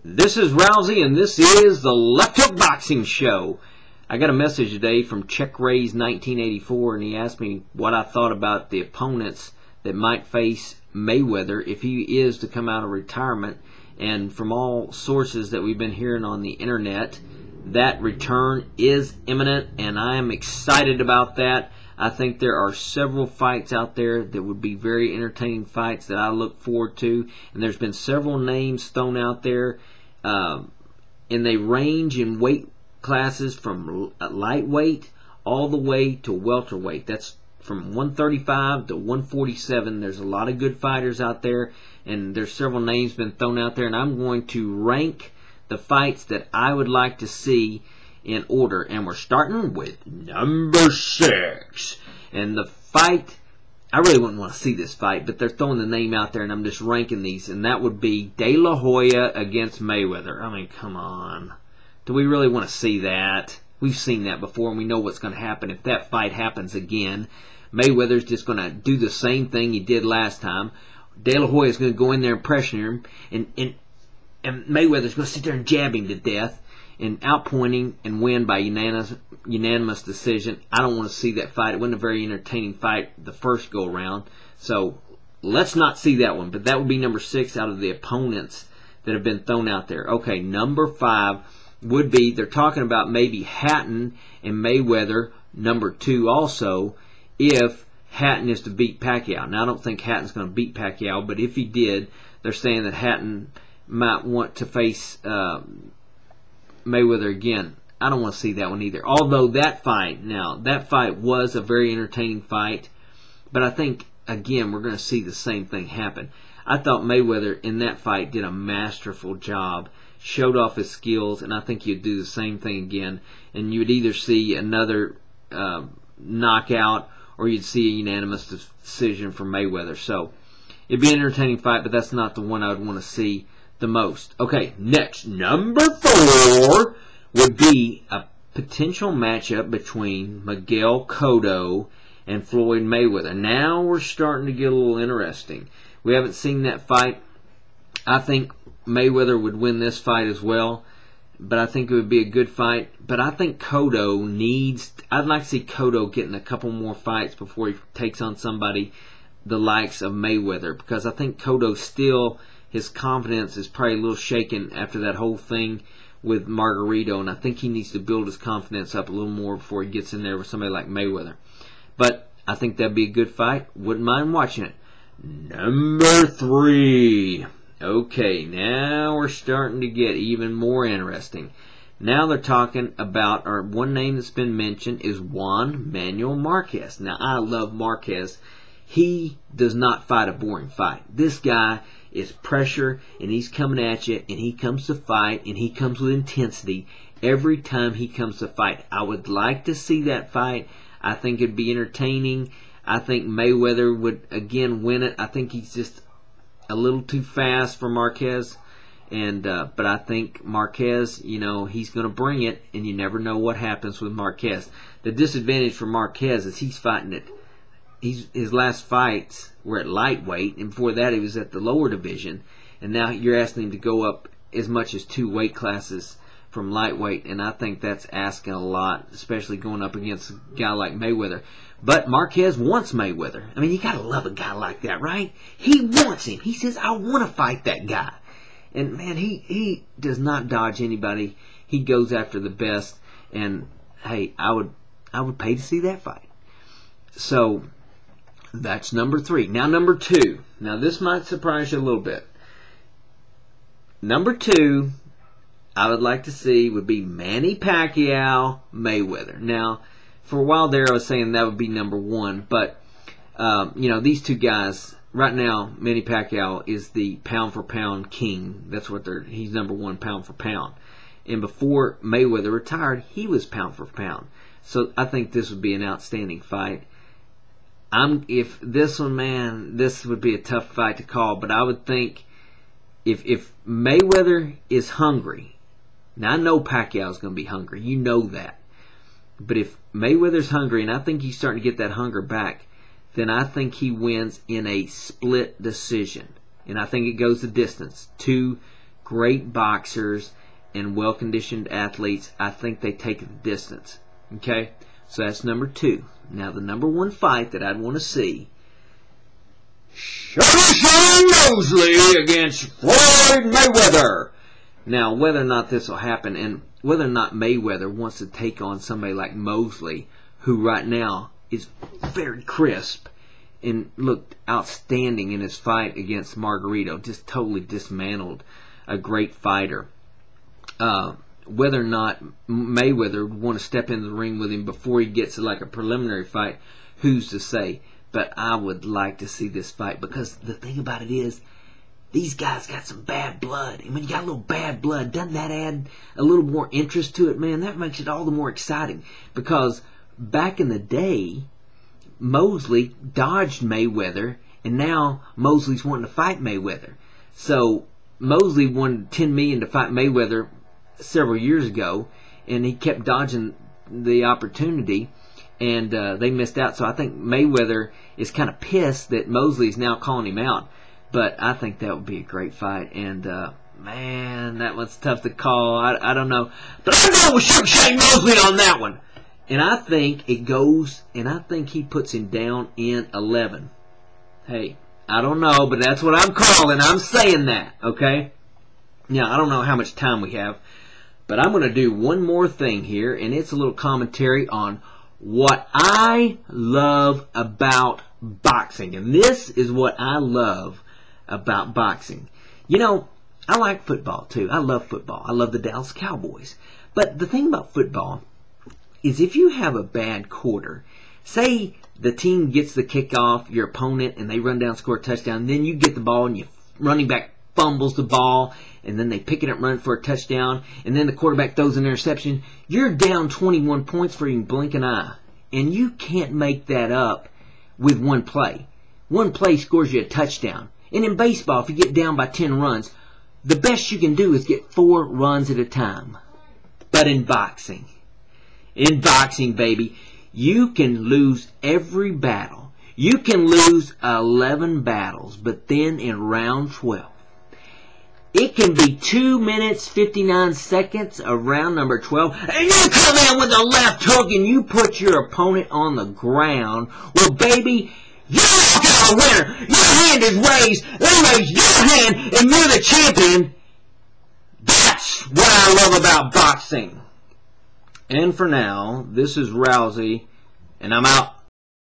This is Rousey, and this is the Left Hook Boxing Show. I got a message today from Check Ray's 1984, and he asked me what I thought about the opponents that might face Mayweather if he is to come out of retirement. And from all sources that we've been hearing on the internet, that return is imminent, and I am excited about that. I think there are several fights out there that would be very entertaining fights that I look forward to, and there's been several names thrown out there, and they range in weight classes from lightweight all the way to welterweight. That's from 135 to 147. There's a lot of good fighters out there, and there's several names been thrown out there, and I'm going to rank the fights that I would like to see in order, and we're starting with number 6. And the fight, I really wouldn't want to see this fight, but they're throwing the name out there, and I'm just ranking these, and that would be De La Hoya against Mayweather. I mean, come on. Do we really want to see that? We've seen that before, and we know what's going to happen if that fight happens again. Mayweather's just going to do the same thing he did last time. De La Hoya's going to go in there and pressure him, and Mayweather's going to sit there and jab him to death and outpointing and win by unanimous decision. I don't want to see that fight. It wasn't a very entertaining fight the first go around, so let's not see that one. But that would be number 6 out of the opponents that have been thrown out there. Okay, number 5 would be, they're talking about maybe Hatton and Mayweather, number 2 also, if Hatton is to beat Pacquiao. Now, I don't think Hatton's going to beat Pacquiao, but if he did, they're saying that Hatton might want to face Mayweather again. I don't want to see that one either. Although that fight was a very entertaining fight, but I think, again, we're going to see the same thing happen. I thought Mayweather in that fight did a masterful job, showed off his skills, and I think he'd do the same thing again. And you would either see another knockout or you'd see a unanimous decision from Mayweather. So it'd be an entertaining fight, but that's not the one I would want to see the most. Okay, next, number 4 would be a potential matchup between Miguel Cotto and Floyd Mayweather. Now we're starting to get a little interesting. We haven't seen that fight. I think Mayweather would win this fight as well, but I think it would be a good fight. But I think Cotto needs, I'd like to see Cotto getting a couple more fights before he takes on somebody the likes of Mayweather, because I think Cotto still, his confidence is probably a little shaken after that whole thing with Margarito, and I think he needs to build his confidence up a little more before he gets in there with somebody like Mayweather. But I think that'd be a good fight. Wouldn't mind watching it. Number 3. Okay, now we're starting to get even more interesting. Now they're talking about, or one name that's been mentioned is Juan Manuel Marquez. Now, I love Marquez. He does not fight a boring fight. This guy is pressure, and he's coming at you, and he comes to fight, and he comes with intensity every time he comes to fight. I would like to see that fight. I think it'd be entertaining. I think Mayweather would again win it. I think he's just a little too fast for Marquez, and but I think Marquez, you know, he's going to bring it, and you never know what happens with Marquez. The disadvantage for Marquez is he's fighting it. His last fights were at lightweight, and before that he was at the lower division, and now you're asking him to go up as much as 2 weight classes from lightweight, and I think that's asking a lot, especially going up against a guy like Mayweather. But Marquez wants Mayweather. I mean, you gotta love a guy like that, right? He wants him. He says, I want to fight that guy. And man, he does not dodge anybody. He goes after the best, and hey, I would pay to see that fight. So that's number 3. Now number 2. Now this might surprise you a little bit. Number 2, I would like to see would be Manny Pacquiao Mayweather. Now, for a while there I was saying that would be number 1, but you know, these two guys right now, Manny Pacquiao is the pound for pound king. That's what he's number 1 pound for pound. And before Mayweather retired, he was pound for pound. So I think this would be an outstanding fight. If this one, man, this would be a tough fight to call, but I would think if Mayweather is hungry, now I know Pacquiao is going to be hungry, you know that, but if Mayweather's hungry, and I think he's starting to get that hunger back, then I think he wins in a split decision, and I think it goes the distance. 2 great boxers and well-conditioned athletes. I think they take the distance. Okay? So that's number 2. Now the number 1 fight that I'd want to see, Sean Mosley against Floyd Mayweather. Now, whether or not this will happen, and whether or not Mayweather wants to take on somebody like Mosley, who right now is very crisp and looked outstanding in his fight against Margarito, just totally dismantled a great fighter. Whether or not Mayweather would want to step into the ring with him before he gets to like a preliminary fight, who's to say? But I would like to see this fight, because the thing about it is, these guys got some bad blood. And when you got a little bad blood, doesn't that add a little more interest to it, man? That makes it all the more exciting. Because back in the day, Mosley dodged Mayweather, and now Mosley's wanting to fight Mayweather. So Mosley wanted $10 million to fight Mayweather several years ago, and he kept dodging the opportunity, and they missed out. So I think Mayweather is kind of pissed that Mosley's now calling him out. But I think that would be a great fight, and man, that one's tough to call. I don't know, but I'm going with Shane Mosley on that one. And I think it goes, and I think he puts him down in 11. Hey, I don't know, but that's what I'm calling. I'm saying that, okay? Now, I don't know how much time we have, but I'm going to do one more thing here, and it's a little commentary on what I love about boxing. And this is what I love about boxing. You know, I like football too. I love football. I love the Dallas Cowboys. But the thing about football is, if you have a bad quarter, say the team gets the kickoff, your opponent, and they run down, score a touchdown, then you get the ball and your running back fumbles the ball, and then they pick it up, run for a touchdown, and then the quarterback throws an interception. You're down 21 points for you blink an eye. And you can't make that up with one play. One play scores you a touchdown. And in baseball, if you get down by 10 runs, the best you can do is get 4 runs at a time. But in boxing, baby, you can lose every battle. You can lose 11 battles, but then in round 12, it can be 2 minutes, 59 seconds of round number 12, and you come in with a left hook and you put your opponent on the ground. Well, baby, you are a winner. Your hand is raised. They raise your hand, and you're the champion. That's what I love about boxing. And for now, this is Rousey, and I'm out.